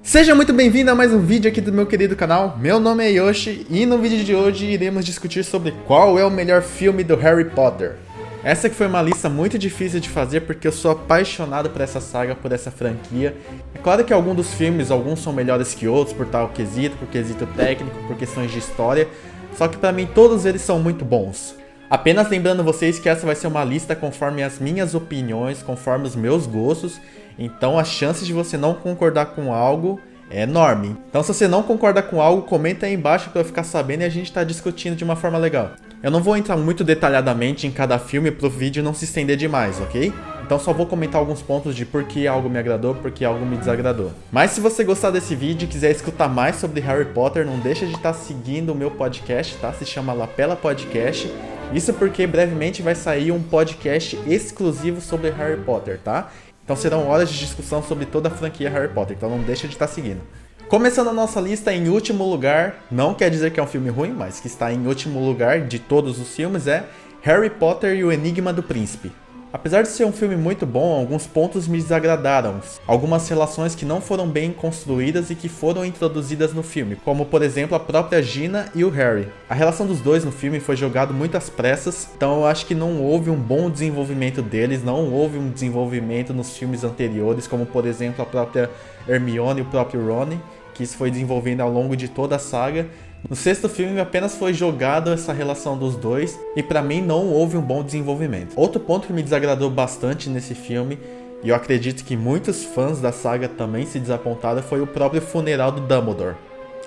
Seja muito bem-vindo a mais um vídeo aqui do meu querido canal. Meu nome é Yoshi e no vídeo de hoje iremos discutir sobre qual é o melhor filme do Harry Potter. Essa que foi uma lista muito difícil de fazer porque eu sou apaixonado por essa saga, por essa franquia. É claro que alguns dos filmes, alguns são melhores que outros por tal quesito, por quesito técnico, por questões de história. Só que pra mim todos eles são muito bons. Apenas lembrando vocês que essa vai ser uma lista conforme as minhas opiniões, conforme os meus gostos. Então a chance de você não concordar com algo é enorme. Então se você não concorda com algo, comenta aí embaixo para eu ficar sabendo e a gente tá discutindo de uma forma legal. Eu não vou entrar muito detalhadamente em cada filme pro vídeo não se estender demais, ok? Então só vou comentar alguns pontos de por que algo me agradou, por que algo me desagradou. Mas se você gostar desse vídeo e quiser escutar mais sobre Harry Potter, não deixa de estar seguindo o meu podcast, tá? Se chama Lapela Podcast. Isso porque brevemente vai sair um podcast exclusivo sobre Harry Potter, tá? Então serão horas de discussão sobre toda a franquia Harry Potter, então não deixa de estar seguindo. Começando a nossa lista em último lugar, não quer dizer que é um filme ruim, mas que está em último lugar de todos os filmes, é Harry Potter e o Enigma do Príncipe. Apesar de ser um filme muito bom, alguns pontos me desagradaram. Algumas relações que não foram bem construídas e que foram introduzidas no filme, como por exemplo a própria Gina e o Harry. A relação dos dois no filme foi jogada muito às pressas, então eu acho que não houve um bom desenvolvimento deles, não houve um desenvolvimento nos filmes anteriores, como por exemplo a própria Hermione e o próprio Ron, que isso foi desenvolvendo ao longo de toda a saga. No sexto filme apenas foi jogada essa relação dos dois e pra mim não houve um bom desenvolvimento. Outro ponto que me desagradou bastante nesse filme, e eu acredito que muitos fãs da saga também se desapontaram, foi o próprio funeral do Dumbledore.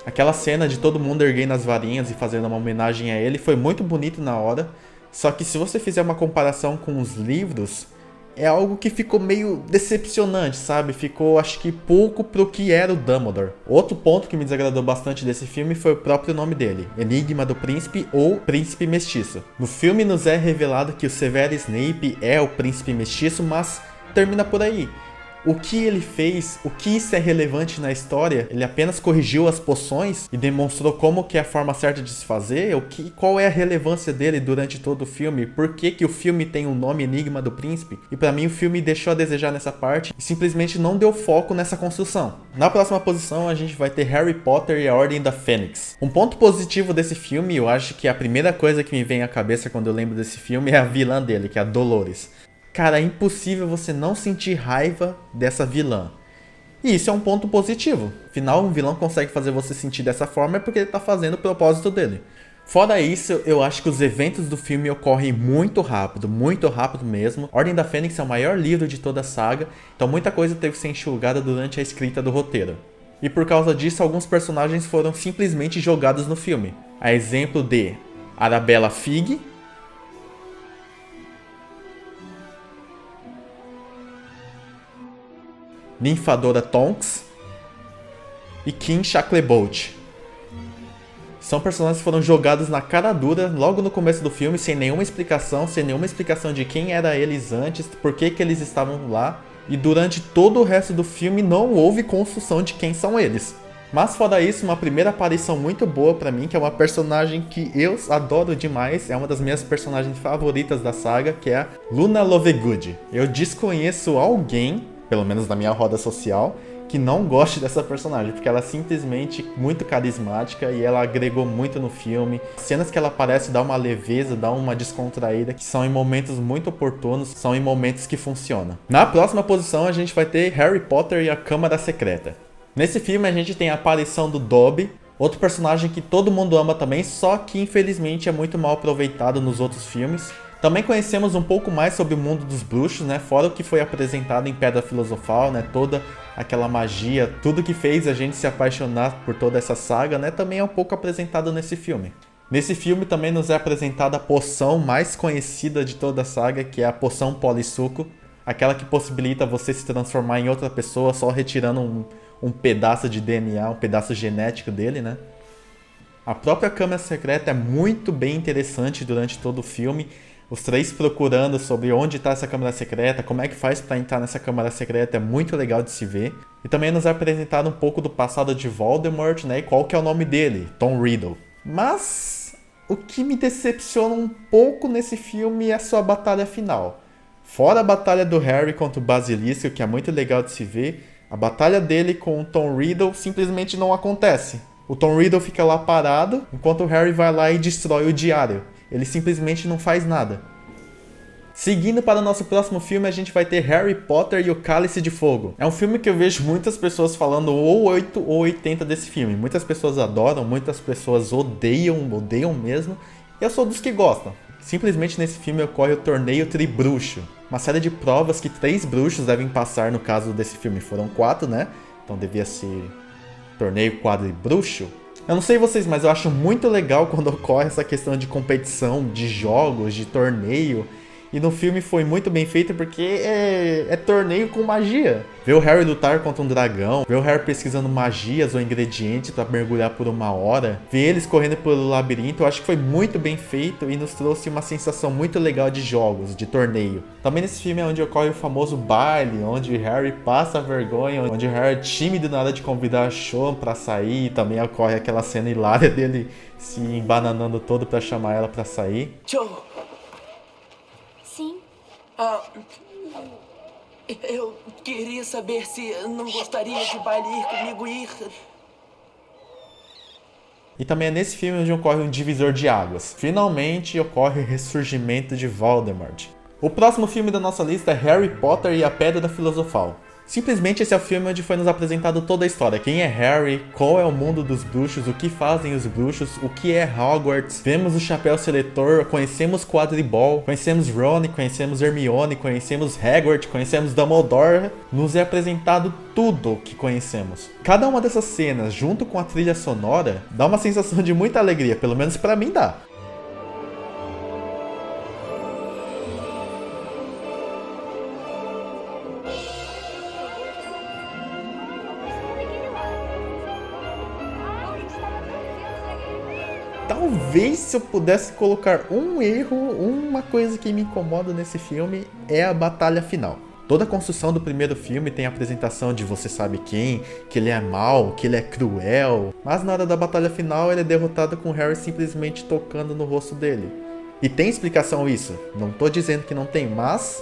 Aquela cena de todo mundo erguendo as varinhas e fazendo uma homenagem a ele foi muito bonito na hora, só que se você fizer uma comparação com os livros, é algo que ficou meio decepcionante, sabe? Ficou, acho que, pouco pro que era o Dumbledore. Outro ponto que me desagradou bastante desse filme foi o próprio nome dele, Enigma do Príncipe ou Príncipe Mestiço. No filme nos é revelado que o Severus Snape é o Príncipe Mestiço, mas termina por aí. O que ele fez, o que isso é relevante na história? Ele apenas corrigiu as poções e demonstrou como que é a forma certa de se fazer? Qual é a relevância dele durante todo o filme? Por que o filme tem o nome Enigma do Príncipe? E pra mim o filme deixou a desejar nessa parte e simplesmente não deu foco nessa construção. Na próxima posição a gente vai ter Harry Potter e a Ordem da Fênix. Um ponto positivo desse filme, eu acho que a primeira coisa que me vem à cabeça quando eu lembro desse filme é a vilã dele, que é a Dolores. Cara, é impossível você não sentir raiva dessa vilã. E isso é um ponto positivo. Afinal, um vilão consegue fazer você sentir dessa forma é porque ele tá fazendo o propósito dele. Fora isso, eu acho que os eventos do filme ocorrem muito rápido mesmo. Ordem da Fênix é o maior livro de toda a saga, então muita coisa teve que ser enxugada durante a escrita do roteiro. E por causa disso, alguns personagens foram simplesmente jogados no filme. A exemplo de Arabella Figg, Ninfadora Tonks e Kim Shacklebolt. São personagens que foram jogados na cara dura logo no começo do filme, sem nenhuma explicação de quem era eles antes, por que eles estavam lá, e durante todo o resto do filme não houve construção de quem são eles. Mas fora isso, uma primeira aparição muito boa pra mim, que é uma personagem que eu adoro demais, é uma das minhas personagens favoritas da saga, que é a Luna Lovegood. Eu desconheço alguém, pelo menos na minha roda social, que não goste dessa personagem, porque ela é simplesmente muito carismática e ela agregou muito no filme. As cenas que ela aparece dá uma leveza, dá uma descontraída, que são em momentos muito oportunos, são em momentos que funcionam. Na próxima posição a gente vai ter Harry Potter e a Câmara Secreta. Nesse filme a gente tem a aparição do Dobby, outro personagem que todo mundo ama também, só que infelizmente é muito mal aproveitado nos outros filmes. Também conhecemos um pouco mais sobre o mundo dos bruxos, né? Fora o que foi apresentado em Pedra Filosofal, né? Toda aquela magia, tudo que fez a gente se apaixonar por toda essa saga, né? Também é um pouco apresentado nesse filme. Nesse filme também nos é apresentada a poção mais conhecida de toda a saga, que é a poção Polissuco. Aquela que possibilita você se transformar em outra pessoa só retirando um pedaço de DNA, um pedaço genético dele, né? A própria Câmara Secreta é muito bem interessante durante todo o filme. Os três procurando sobre onde está essa Câmara Secreta, como é que faz para entrar nessa Câmara Secreta, é muito legal de se ver. E também nos é apresentado um pouco do passado de Voldemort, né? E qual que é o nome dele, Tom Riddle. Mas o que me decepciona um pouco nesse filme é a sua batalha final. Fora a batalha do Harry contra o Basilisco, que é muito legal de se ver, A batalha dele com o Tom Riddle simplesmente não acontece. O Tom Riddle fica lá parado, enquanto o Harry vai lá e destrói o diário. Ele simplesmente não faz nada. Seguindo para o nosso próximo filme, a gente vai ter Harry Potter e o Cálice de Fogo. É um filme que eu vejo muitas pessoas falando ou 8 ou 80 desse filme. Muitas pessoas adoram, muitas pessoas odeiam mesmo. E eu sou dos que gostam. Simplesmente nesse filme ocorre o torneio Tribruxo. Uma série de provas que 3 bruxos devem passar no caso desse filme. Foram 4, né? Então devia ser torneio quadribruxo. Eu não sei vocês, mas eu acho muito legal quando ocorre essa questão de competição, de jogos, de torneio. E no filme foi muito bem feito porque é torneio com magia. Ver o Harry lutar contra um dragão, ver o Harry pesquisando magias ou ingredientes para mergulhar por 1 hora, ver eles correndo pelo labirinto, eu acho que foi muito bem feito e nos trouxe uma sensação muito legal de jogos, de torneio. Também nesse filme é onde ocorre o famoso baile, onde Harry passa vergonha, onde o Harry é tímido na hora de convidar a Cho para sair, e também ocorre aquela cena hilária dele se embananando todo para chamar ela para sair. Cho! Sim. Eu queria saber se não gostaria de baile ir comigo ir. E também é nesse filme onde ocorre um divisor de águas. Finalmente ocorre o ressurgimento de Voldemort. O próximo filme da nossa lista é Harry Potter e a Pedra Filosofal. Simplesmente esse é o filme onde foi nos apresentado toda a história. Quem é Harry, qual é o mundo dos bruxos, o que fazem os bruxos, o que é Hogwarts. Vemos o Chapéu Seletor, conhecemos Quadribol, conhecemos Ron, conhecemos Hermione, conhecemos Hagrid, conhecemos Dumbledore. Nos é apresentado tudo o que conhecemos. Cada uma dessas cenas, junto com a trilha sonora, dá uma sensação de muita alegria, pelo menos pra mim dá. Talvez se eu pudesse colocar um erro, uma coisa que me incomoda nesse filme é a batalha final. Toda a construção do primeiro filme tem a apresentação de você sabe quem, que ele é mau, que ele é cruel, mas na hora da batalha final ele é derrotado com o Harry simplesmente tocando no rosto dele. E tem explicação isso, não tô dizendo que não tem, mas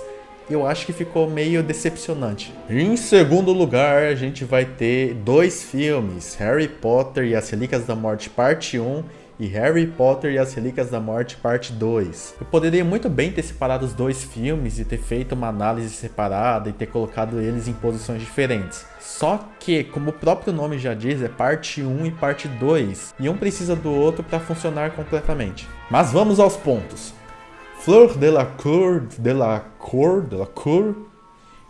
eu acho que ficou meio decepcionante. Em segundo lugar, a gente vai ter 2 filmes, Harry Potter e as Relíquias da Morte Parte 1 e Harry Potter e as Relíquias da Morte Parte 2. Eu poderia muito bem ter separado os 2 filmes e ter feito uma análise separada e ter colocado eles em posições diferentes. Só que, como o próprio nome já diz, é parte 1 e parte 2, e um precisa do outro para funcionar completamente. Mas vamos aos pontos. Fleur Delacour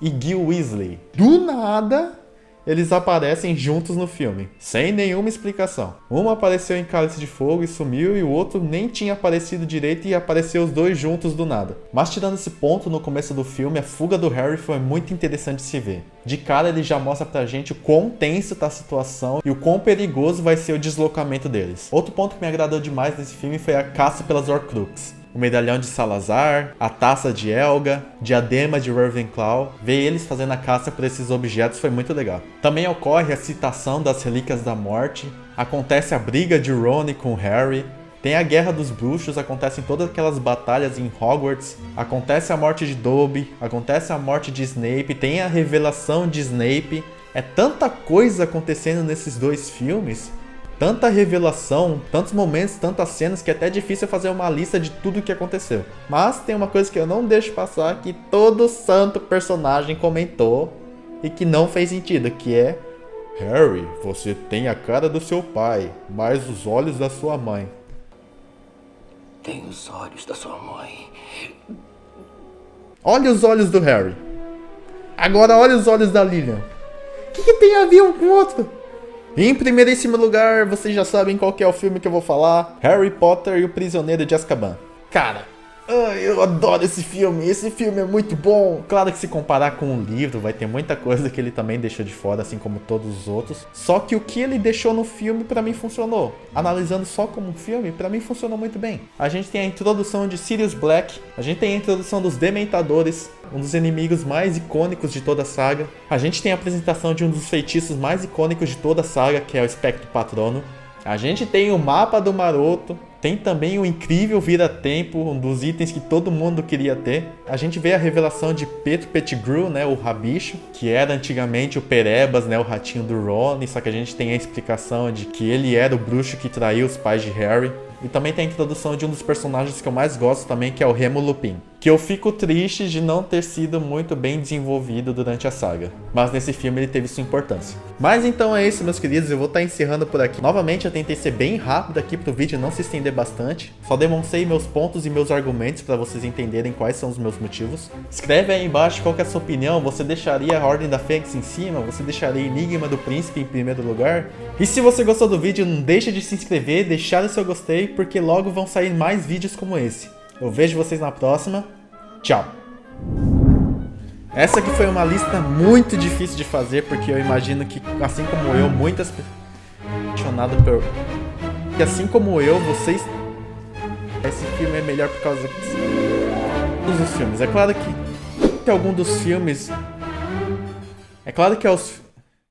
e Gil Weasley. Do nada, eles aparecem juntos no filme, sem nenhuma explicação. Um apareceu em Cálice de Fogo e sumiu, e o outro nem tinha aparecido direito e apareceu os 2 juntos do nada. Mas tirando esse ponto, no começo do filme, a fuga do Harry foi muito interessante de se ver. De cara ele já mostra pra gente o quão tenso tá a situação e o quão perigoso vai ser o deslocamento deles. Outro ponto que me agradou demais nesse filme foi a caça pelas Horcruxes. O medalhão de Salazar, a taça de Helga, diadema de Ravenclaw. Ver eles fazendo a caça por esses objetos foi muito legal. Também ocorre a citação das Relíquias da Morte, acontece a briga de Ron com Harry, tem a Guerra dos Bruxos, acontecem todas aquelas batalhas em Hogwarts, acontece a morte de Dobby, acontece a morte de Snape, tem a revelação de Snape. É tanta coisa acontecendo nesses 2 filmes, tanta revelação, tantos momentos, tantas cenas, que é até difícil fazer uma lista de tudo o que aconteceu. Mas tem uma coisa que eu não deixo passar, que todo santo personagem comentou e que não fez sentido, que é: Harry, você tem a cara do seu pai, mas os olhos da sua mãe. Tem os olhos da sua mãe. Olha os olhos do Harry. Agora olha os olhos da Lilian. O que tem a ver um com o outro? Em primeiríssimo lugar, vocês já sabem qual que é o filme que eu vou falar: Harry Potter e o Prisioneiro de Azkaban. Cara, eu adoro esse filme é muito bom. Claro que se comparar com o livro, vai ter muita coisa que ele também deixou de fora, assim como todos os outros. Só que o que ele deixou no filme, pra mim, funcionou. Analisando só como um filme, pra mim funcionou muito bem. A gente tem a introdução de Sirius Black, a gente tem a introdução dos Dementadores, um dos inimigos mais icônicos de toda a saga. A gente tem a apresentação de um dos feitiços mais icônicos de toda a saga, que é o Espectro Patrono. A gente tem o mapa do Maroto, Tem também o incrível vira-tempo, um dos itens que todo mundo queria ter. A gente vê a revelação de Pietro Pettigrew, né, o Rabicho, que era antigamente o Perebas, né, o ratinho do Ron, só que a gente tem a explicação de que ele era o bruxo que traiu os pais de Harry. E também tem a introdução de um dos personagens que eu mais gosto também, que é o Remo Lupin. Que eu fico triste de não ter sido muito bem desenvolvido durante a saga. Mas nesse filme ele teve sua importância. Mas então é isso, meus queridos. Eu vou estar encerrando por aqui. Novamente eu tentei ser bem rápido aqui pro vídeo não se estender bastante. Só demonstrei meus pontos e meus argumentos para vocês entenderem quais são os meus motivos. Escreve aí embaixo qual que é a sua opinião. Você deixaria a Ordem da Fênix em cima? Você deixaria Enigma do Príncipe em primeiro lugar? E se você gostou do vídeo, não deixe de se inscrever, deixar o seu gostei, porque logo vão sair mais vídeos como esse. Eu vejo vocês na próxima. Tchau! Essa aqui foi uma lista muito difícil de fazer, porque eu imagino que, assim como eu, muitas pessoas apaixonadas por... E assim como eu, vocês... Esse filme é melhor por causa dos filmes. É claro que algum dos filmes... É claro que